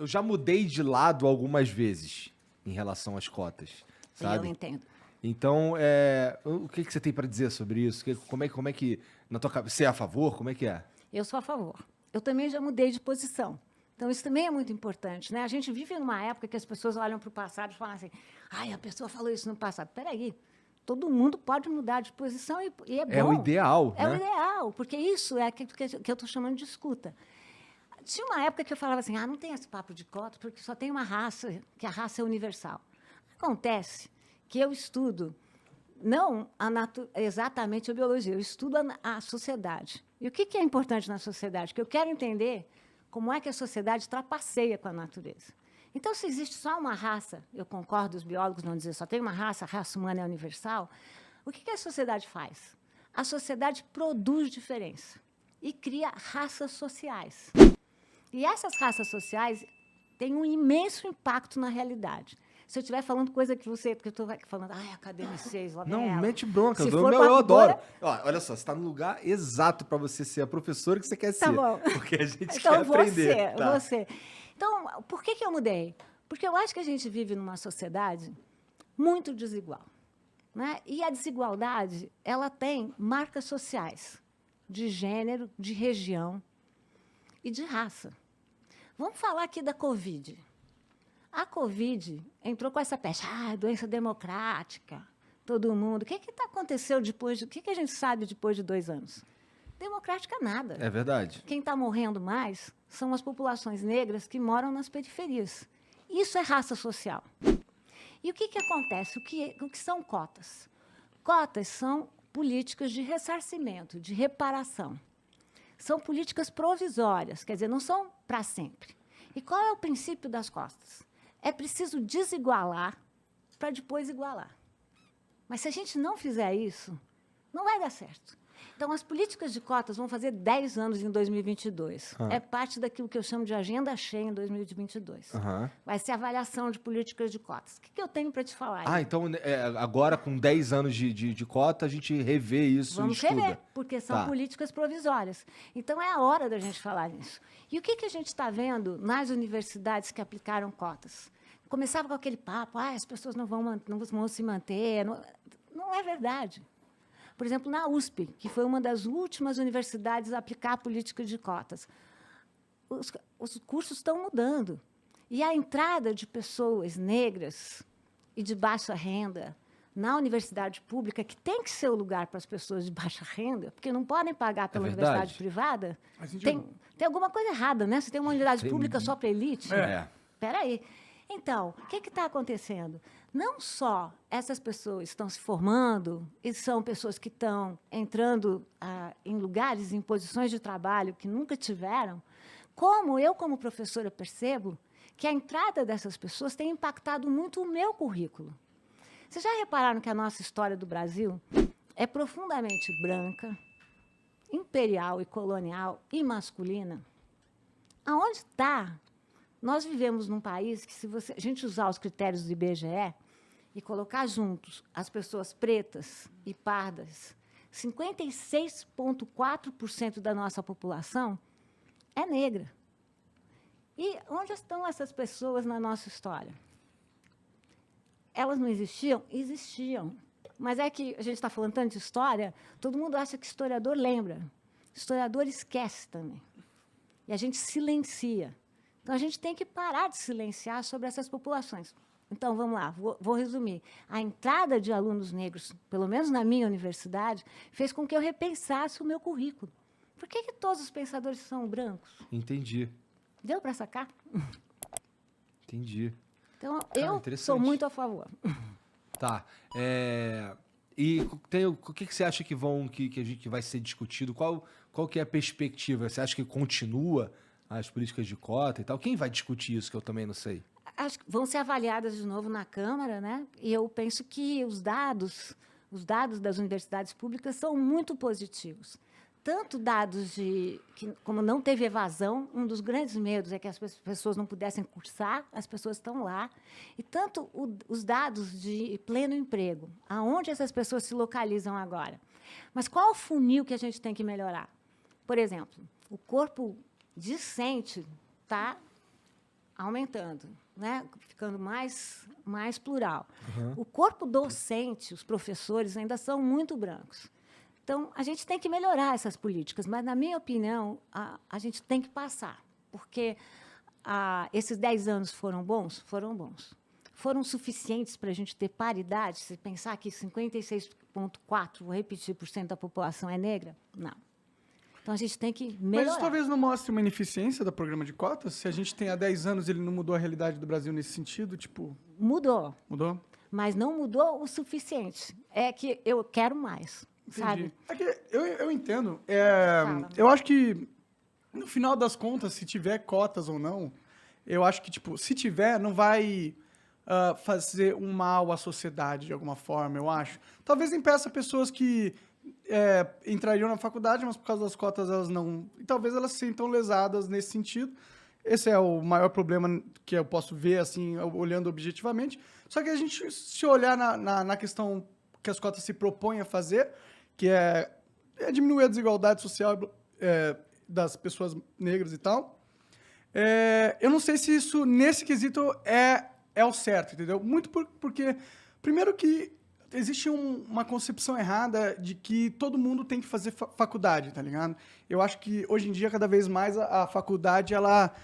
eu já mudei de lado algumas vezes em relação às cotas, sabe? Eu entendo. Então, o que você tem para dizer sobre isso? Como é que na tua cabeça, você é a favor? Como é que é? Eu sou a favor. Eu também já mudei de posição. Então, isso também é muito importante, né? A gente vive numa época que as pessoas olham para o passado e falam assim, ai, a pessoa falou isso no passado. Espera aí, todo mundo pode mudar de posição e é bom. É o ideal, É né? o ideal, porque isso é que eu estou chamando de escuta. Tinha uma época que eu falava assim, não tem esse papo de cota, porque só tem uma raça, que a raça é universal. Acontece que eu estudo não exatamente a biologia, eu estudo a sociedade. E o que é importante na sociedade? Que eu quero entender como é que a sociedade trapaceia com a natureza. Então, se existe só uma raça, eu concordo, os biólogos não dizem só tem uma raça, a raça humana é universal, o que a sociedade faz? A sociedade produz diferença e cria raças sociais. E essas raças sociais têm um imenso impacto na realidade. Se eu estiver falando coisa que eu estou falando, academicês, lá Não, vem ela. mete bronca. Se Eu for adoro. agora, Ó, olha só, você está no lugar exato para você ser a professora que você quer tá ser. bom. Porque a gente Então, quer aprender. Tá. você. Então, por que eu mudei? Porque eu acho que a gente vive numa sociedade muito desigual. Né? E a desigualdade, ela tem marcas sociais, de gênero, de região e de raça. Vamos falar aqui da Covid. A Covid entrou com essa peste, doença democrática, todo mundo. O que aconteceu depois? O que a gente sabe depois de 2 anos? Democrática nada. É verdade. Quem está morrendo mais são as populações negras que moram nas periferias. Isso é raça social. E o que acontece? O que são cotas? Cotas são políticas de ressarcimento, de reparação. São políticas provisórias, quer dizer, não são para sempre. E qual é o princípio das cotas? É preciso desigualar para depois igualar. Mas se a gente não fizer isso, não vai dar certo. Então, as políticas de cotas vão fazer 10 anos em 2022. É parte daquilo que eu chamo de agenda cheia em 2022. Vai ser avaliação de políticas de cotas. O que eu tenho para te falar aí? Então, agora, com 10 anos de cota, a gente revê isso Vamos e estuda. rever, porque são políticas provisórias. Então, é a hora da gente falar nisso. E o que a gente está vendo nas universidades que aplicaram cotas? Começava com aquele papo, as pessoas não vão se manter. Não é verdade. Por exemplo, na USP, que foi uma das últimas universidades a aplicar a política de cotas, os cursos estão mudando. E a entrada de pessoas negras e de baixa renda na universidade pública, que tem que ser o lugar para as pessoas de baixa renda, porque não podem pagar pela universidade privada, tem alguma coisa errada, né? Se tem uma universidade pública só para elite. Espera aí. Então, o que está acontecendo? Não só essas pessoas estão se formando e são pessoas que estão entrando em lugares, em posições de trabalho que nunca tiveram, como eu, como professora, percebo que a entrada dessas pessoas tem impactado muito o meu currículo. Vocês já repararam que a nossa história do Brasil é profundamente branca, imperial e colonial e masculina? Aonde está? Nós vivemos num país que, se a gente usar os critérios do IBGE e colocar juntos as pessoas pretas e pardas, 56,4% da nossa população é negra. E onde estão essas pessoas na nossa história? Elas não existiam? Existiam. Mas é que a gente está falando tanto de história, todo mundo acha que historiador lembra. Historiador esquece também. E a gente silencia. Então, a gente tem que parar de silenciar sobre essas populações. Então, vamos lá, vou resumir. A entrada de alunos negros, pelo menos na minha universidade, fez com que eu repensasse o meu currículo. Por que todos os pensadores são brancos? Entendi. Deu para sacar? Entendi. Então, eu sou muito a favor. Tá. E o que você acha que a gente vai ser discutido? Qual que é a perspectiva? Você acha que continua as políticas de cota e tal? Quem vai discutir isso, que eu também não sei? Acho que vão ser avaliadas de novo na Câmara, né? E eu penso que os dados das universidades públicas são muito positivos. Tanto dados que, como não teve evasão, um dos grandes medos é que as pessoas não pudessem cursar, as pessoas estão lá, e tanto os dados de pleno emprego, aonde essas pessoas se localizam agora. Mas qual o funil que a gente tem que melhorar? Por exemplo, o corpo discente está aumentando, né? Ficando mais plural. O corpo docente, os professores, ainda são muito brancos. Então, a gente tem que melhorar essas políticas, mas, na minha opinião, a gente tem que passar, porque esses 10 anos foram bons? Foram bons. Foram suficientes para a gente ter paridade? Se pensar que 56,4%, vou repetir, por cento da população é negra? Não. Então, a gente tem que melhorar. Mas talvez não mostre uma ineficiência do programa de cotas? Se a gente tem há 10 anos, ele não mudou a realidade do Brasil nesse sentido? Tipo, Mudou, mudou? mas não mudou o suficiente. É que eu quero mais, sabe? É que eu entendo. Fala. Eu acho que, no final das contas, se tiver cotas ou não, eu acho que, tipo, se tiver, não vai fazer um mal à sociedade de alguma forma, eu acho. Talvez impeça pessoas que entrariam na faculdade, mas por causa das cotas elas não... E talvez elas se sintam lesadas nesse sentido. Esse é o maior problema que eu posso ver, assim, olhando objetivamente. Só que a gente, se olhar na questão que as cotas se propõem a fazer, que é diminuir a desigualdade social das pessoas negras e tal, eu não sei se isso, nesse quesito, é o certo, entendeu? Muito porque, primeiro que existe uma concepção errada de que todo mundo tem que fazer faculdade, tá ligado? Eu acho que, hoje em dia, cada vez mais a faculdade, ela...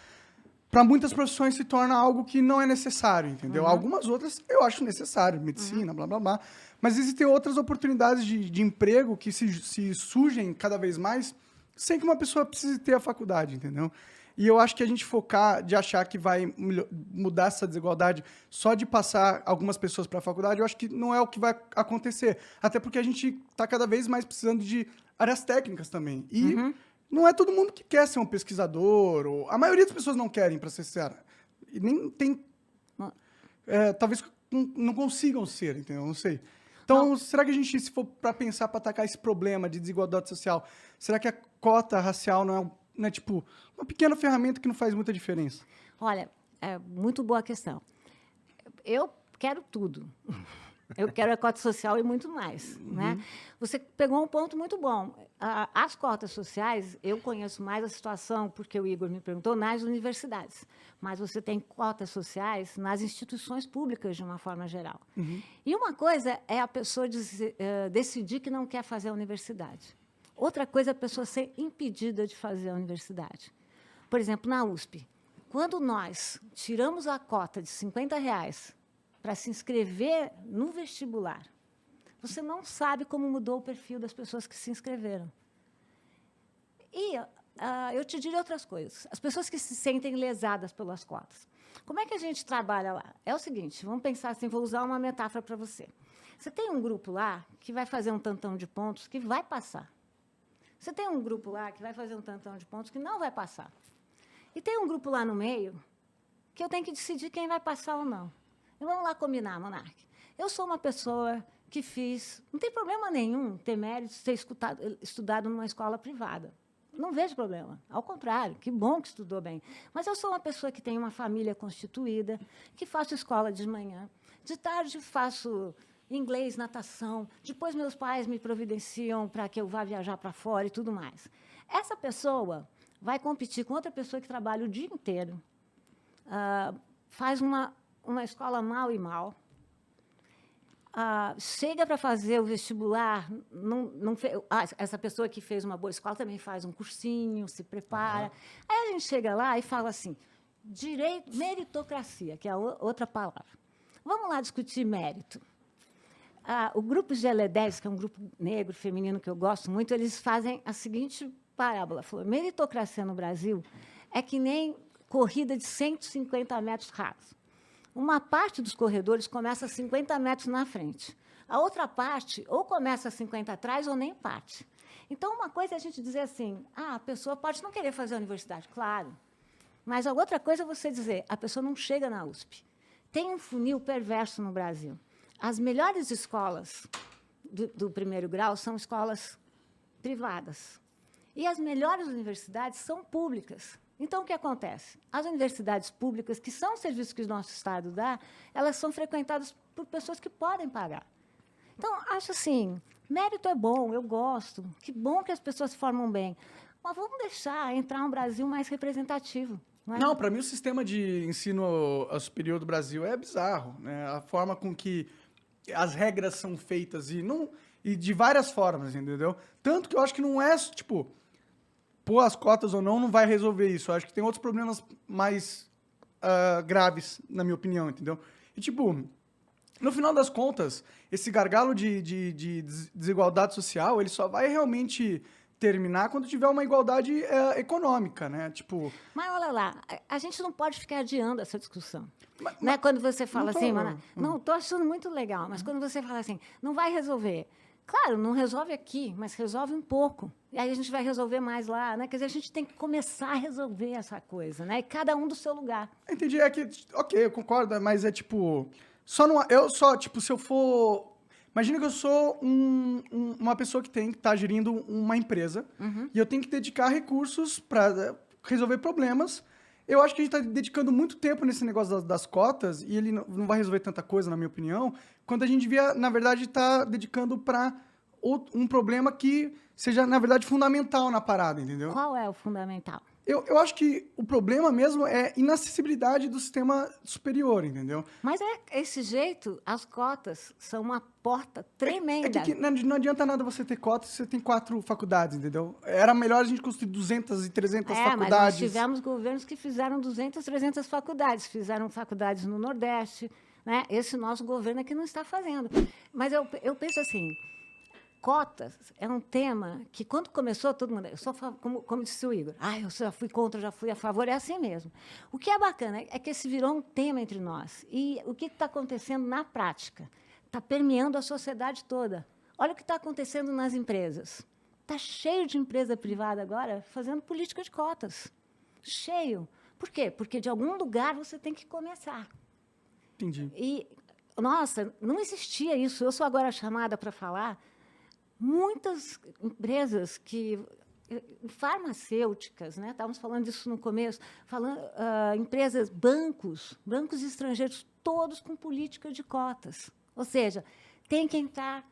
Para muitas profissões se torna algo que não é necessário, entendeu? Algumas outras eu acho necessário, medicina, blá, blá, blá. Mas existem outras oportunidades de emprego que se surgem cada vez mais sem que uma pessoa precise ter a faculdade, entendeu? E eu acho que a gente focar de achar que vai mudar essa desigualdade só de passar algumas pessoas para a faculdade, eu acho que não é o que vai acontecer. Até porque a gente está cada vez mais precisando de áreas técnicas também. E não é todo mundo que quer ser um pesquisador. Ou... A maioria das pessoas não querem, para ser sincero. E nem tem... talvez não consigam ser, entendeu? Não sei. Então, será que a gente, se for para pensar, para atacar esse problema de desigualdade social, será que a cota racial não é tipo, uma pequena ferramenta que não faz muita diferença? Olha, muito boa questão. Eu quero tudo. Eu quero a cota social e muito mais. Né? Você pegou um ponto muito bom. As cotas sociais, eu conheço mais a situação, porque o Igor me perguntou, nas universidades. Mas você tem cotas sociais nas instituições públicas, de uma forma geral. E uma coisa é a pessoa decidir que não quer fazer a universidade. Outra coisa é a pessoa ser impedida de fazer a universidade. Por exemplo, na USP, quando nós tiramos a cota de R$50 para se inscrever no vestibular, você não sabe como mudou o perfil das pessoas que se inscreveram. E eu te diria outras coisas. As pessoas que se sentem lesadas pelas cotas. Como é que a gente trabalha lá? É o seguinte, vamos pensar assim, vou usar uma metáfora para você. Você tem um grupo lá que vai fazer um tantão de pontos que vai passar. Você tem um grupo lá que vai fazer um tantão de pontos que não vai passar. E tem um grupo lá no meio que eu tenho que decidir quem vai passar ou não. E vamos lá combinar, Monark. Eu sou uma pessoa que não tem problema nenhum ter mérito de ter estudado numa escola privada. Não vejo problema. Ao contrário, que bom que estudou bem. Mas eu sou uma pessoa que tem uma família constituída, que faço escola de manhã, de tarde faço inglês, natação, depois meus pais me providenciam para que eu vá viajar para fora e tudo mais. Essa pessoa vai competir com outra pessoa que trabalha o dia inteiro, faz uma escola mal e mal, chega para fazer o vestibular, essa pessoa que fez uma boa escola também faz um cursinho, se prepara. Aí a gente chega lá e fala assim, meritocracia, que é outra palavra. Vamos lá discutir mérito. O grupo GL10, que é um grupo negro, feminino, que eu gosto muito, eles fazem a seguinte parábola. Falou, meritocracia no Brasil é que nem corrida de 150 metros rasos. Uma parte dos corredores começa a 50 metros na frente. A outra parte ou começa a 50 atrás ou nem parte. Então, uma coisa é a gente dizer assim, a pessoa pode não querer fazer a universidade, claro. Mas a outra coisa é você dizer, a pessoa não chega na USP. Tem um funil perverso no Brasil. As melhores escolas do primeiro grau são escolas privadas. E as melhores universidades são públicas. Então, o que acontece? As universidades públicas, que são serviços que o nosso Estado dá, elas são frequentadas por pessoas que podem pagar. Então, acho assim, mérito é bom, eu gosto, que bom que as pessoas se formam bem, mas vamos deixar entrar um Brasil mais representativo. Não é? Não, para mim o sistema de ensino superior do Brasil é bizarro, né? A forma com que as regras são feitas e de várias formas, entendeu? Tanto que eu acho que não é, tipo, pôr as cotas ou não vai resolver isso. Eu acho que tem outros problemas mais graves, na minha opinião, entendeu? E, tipo, no final das contas, esse gargalo de desigualdade social, ele só vai realmente terminar quando tiver uma igualdade econômica, né? Tipo... Mas olha lá, a gente não pode ficar adiando essa discussão. Né? Quando você fala não tô- assim, não, estou achando muito legal, mas quando você fala assim, não vai resolver. Claro, não resolve aqui, mas resolve um pouco. E aí a gente vai resolver mais lá, né? Quer dizer, a gente tem que começar a resolver essa coisa, né? E cada um do seu lugar. Entendi, é que, ok, eu concordo, mas é tipo, tipo, se eu for, imagina que eu sou uma pessoa que tá gerindo uma empresa, e eu tenho que dedicar recursos para resolver problemas. Eu acho que a gente está dedicando muito tempo nesse negócio das cotas, e ele não vai resolver tanta coisa, na minha opinião, quando a gente devia, na verdade, estar dedicando para um problema que seja, na verdade, fundamental na parada, entendeu? Qual é o fundamental? Eu acho que o problema mesmo é inacessibilidade do sistema superior, entendeu? Mas esse jeito, as cotas são uma porta tremenda. É que não adianta nada você ter cotas se você tem 4 faculdades, entendeu? Era melhor a gente construir 200 e 300 mas nós faculdades. tivemos governos que fizeram 200, 300 faculdades. Fizeram faculdades no Nordeste, né? Esse nosso governo é que não está fazendo. Mas eu penso assim, cotas é um tema que, quando começou, todo mundo... Como disse o Igor, eu já fui contra, já fui a favor, é assim mesmo. O que é bacana é que esse virou um tema entre nós. E o que está acontecendo na prática? Está permeando a sociedade toda. Olha o que está acontecendo nas empresas. Está cheio de empresa privada agora fazendo política de cotas. Cheio. Por quê? Porque, de algum lugar, você tem que começar. Entendi. E, nossa, não existia isso. Eu sou agora chamada para falar. Muitas empresas farmacêuticas, né? Estávamos falando disso no começo, empresas, bancos estrangeiros, todos com política de cotas. Ou seja, tem que entrar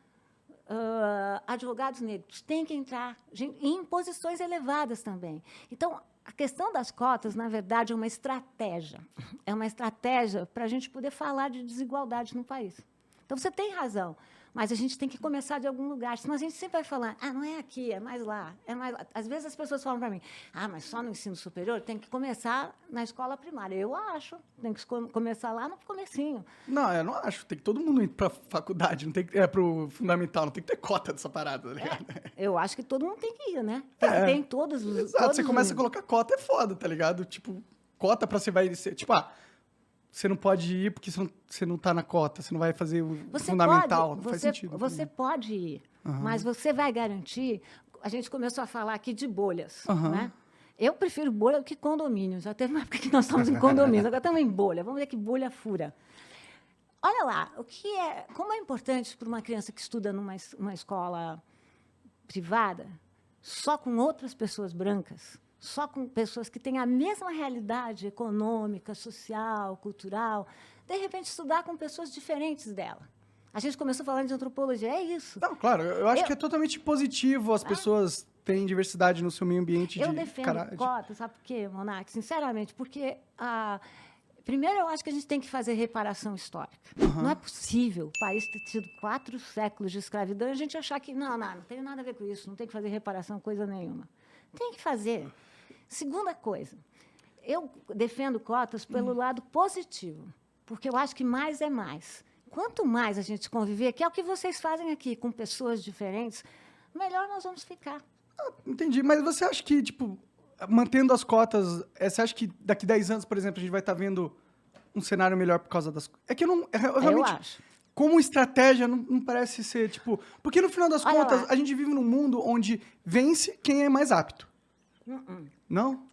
advogados negros, tem que entrar em posições elevadas também. Então, a questão das cotas, na verdade, é uma estratégia. É uma estratégia para a gente poder falar de desigualdade no país. Então, você tem razão. Mas a gente tem que começar de algum lugar, senão a gente sempre vai falar, não é aqui, é mais lá, é mais lá. Às vezes as pessoas falam para mim, mas só no ensino superior tem que começar na escola primária. Eu acho, tem que começar lá no comecinho. Não, eu não acho. Tem que todo mundo ir para faculdade, não tem que pro fundamental, não tem que ter cota dessa parada, tá ligado? Eu acho que todo mundo tem que ir, né? Tem que ter em todos os... Exato, todos você os começa a níveis. colocar cota, é foda, tá ligado? Tipo, cota pra você vai ser, tipo, você não pode ir porque você não tá na cota, você não vai fazer o fundamental, não faz sentido. Você pode ir, mas você vai garantir... A gente começou a falar aqui de bolhas, né? Eu prefiro bolha do que condomínio. Já teve uma época que nós estávamos em condomínio, agora estamos em bolha. Vamos ver que bolha fura. Olha lá, como é importante para uma criança que estuda numa escola privada, só com outras pessoas brancas, só com pessoas que têm a mesma realidade econômica, social, cultural, de repente estudar com pessoas diferentes dela. A gente começou falando de antropologia, é isso. Não, claro, eu acho que é totalmente positivo as pessoas terem diversidade no seu meio ambiente. Eu defendo cotas, sabe por quê, Monark? Sinceramente, porque primeiro, eu acho que a gente tem que fazer reparação histórica. Não é possível o país ter tido 4 séculos de escravidão e a gente achar que não tem nada a ver com isso, não tem que fazer reparação coisa nenhuma. Tem que fazer. Segunda coisa, eu defendo cotas pelo lado positivo, porque eu acho que mais é mais. Quanto mais a gente conviver, que é o que vocês fazem aqui, com pessoas diferentes, melhor nós vamos ficar. Entendi, mas você acha que, tipo, mantendo as cotas, você acha que daqui 10 anos, por exemplo, a gente vai estar vendo um cenário melhor por causa das... É que eu realmente... Eu acho. Como estratégia, não parece ser, tipo... Porque, no final das contas, a gente vive num mundo onde vence quem é mais apto. Não?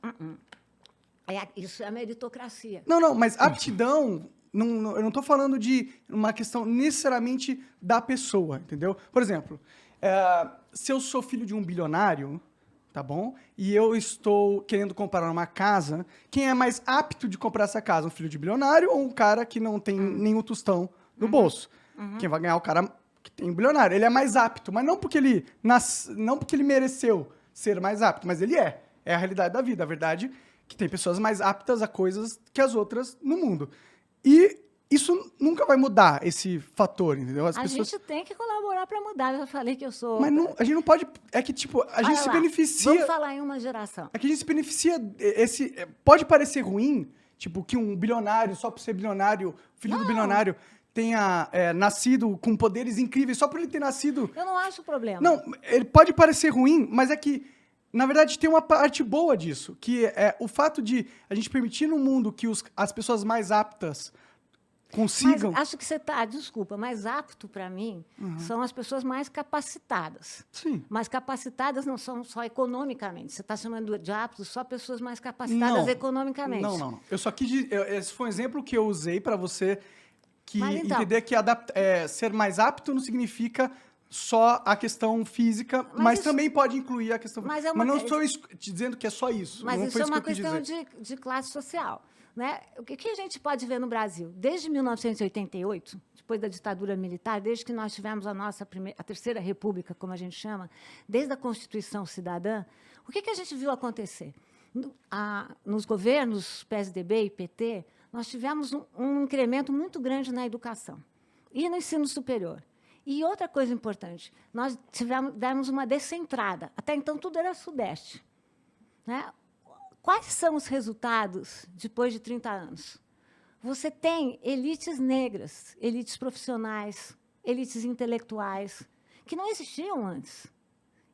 Isso é a meritocracia. Não, mas aptidão... eu não estou falando de uma questão necessariamente da pessoa, entendeu? Por exemplo, se eu sou filho de um bilionário, tá bom? E eu estou querendo comprar uma casa, quem é mais apto de comprar essa casa? Um filho de bilionário ou um cara que não tem nenhum tostão no bolso? Quem vai ganhar é o cara que tem um bilionário. Ele é mais apto, mas não porque ele mereceu ser mais apto, mas ele é. É a realidade da vida. A verdade que tem pessoas mais aptas a coisas que as outras no mundo. E isso nunca vai mudar, esse fator, entendeu? As A pessoas... gente tem que colaborar para mudar. Eu já falei que eu sou... Mas não, a gente não pode... É que, tipo, a gente Olha se lá, beneficia... Vamos falar em uma geração. É que a gente se beneficia... Pode parecer ruim, tipo, que um bilionário, só por ser bilionário, filho do bilionário, tenha nascido com poderes incríveis, só por ele ter nascido... Eu não acho problema. Não, ele pode parecer ruim, mas é que, na verdade, tem uma parte boa disso, que é o fato de a gente permitir no mundo que as pessoas mais aptas consigam... Mas acho que você está, desculpa, mais apto para mim são as pessoas mais capacitadas. Sim. Mas capacitadas não são só economicamente. Você está chamando de aptos só pessoas mais capacitadas economicamente. Não. Eu só quis... Esse foi um exemplo que eu usei para você Mas, então, entender que ser mais apto não significa só a questão física, mas isso- também pode incluir a questão... Mas é Mas uma- não estou te dizendo que é só isso. Mas não isso foi é que uma eu quis questão dizer. de classe social. Né? O que a gente pode ver no Brasil? Desde 1988, depois da ditadura militar, desde que nós tivemos a Terceira República, como a gente chama, desde a Constituição Cidadã, o que a gente viu acontecer? Nos governos PSDB e PT, nós tivemos um incremento muito grande na educação e no ensino superior. E outra coisa importante, nós demos uma descentrada. Até então, tudo era Sudeste. Né? Quais são os resultados depois de 30 anos? Você tem elites negras, elites profissionais, elites intelectuais, que não existiam antes.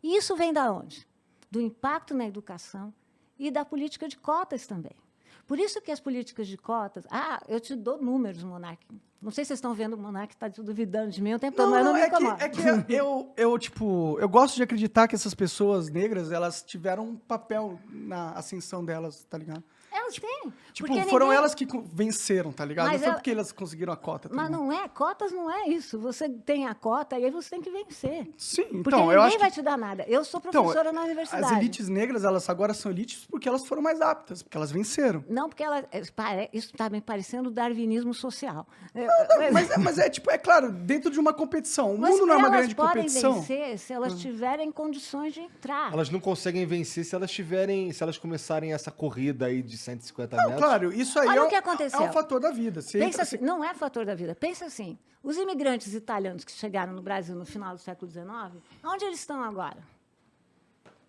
E isso vem da onde? Do impacto na educação e da política de cotas também. Por isso que as políticas de cotas... eu te dou números, Monark. Não sei se vocês estão vendo, o Monark está duvidando de mim o tempo todo, mas eu não me incomodo. Eu gosto de acreditar que essas pessoas negras, elas tiveram um papel na ascensão delas, tá ligado? Elas têm. Tipo, porque foram ninguém- elas que venceram, tá ligado? Mas Não foi eu- porque elas conseguiram a cota. Tá Mas ligado? não é, cotas não é isso. Você tem a cota e aí você tem que vencer. Sim, Porque então, ninguém eu acho vai que... te dar nada. Eu sou Então, professora na universidade. as elites negras, elas agora são elites porque elas foram mais aptas, porque elas venceram. Não, porque isso está me parecendo darwinismo social. Mas é claro, dentro de uma competição. O Mas mundo não é uma elas grande podem competição. vencer se elas tiverem condições de entrar. Elas não conseguem vencer se elas começarem essa corrida aí de 150 Não, metros. claro, isso aí Olha é o que aconteceu. um fator da vida. Você Pensa entra- assim, não é fator da vida. Pensa assim, os imigrantes italianos que chegaram no Brasil no final do século XIX, onde eles estão agora?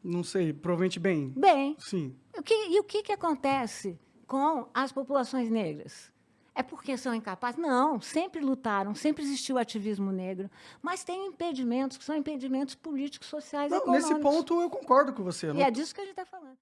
Não sei, provavelmente bem. Bem, Sim. o que acontece com as populações negras? É porque são incapazes? Não, sempre lutaram, sempre existiu ativismo negro, mas tem impedimentos que são impedimentos políticos, sociais e Não, econômicos. nesse ponto eu concordo com você. E é disso que a gente está falando.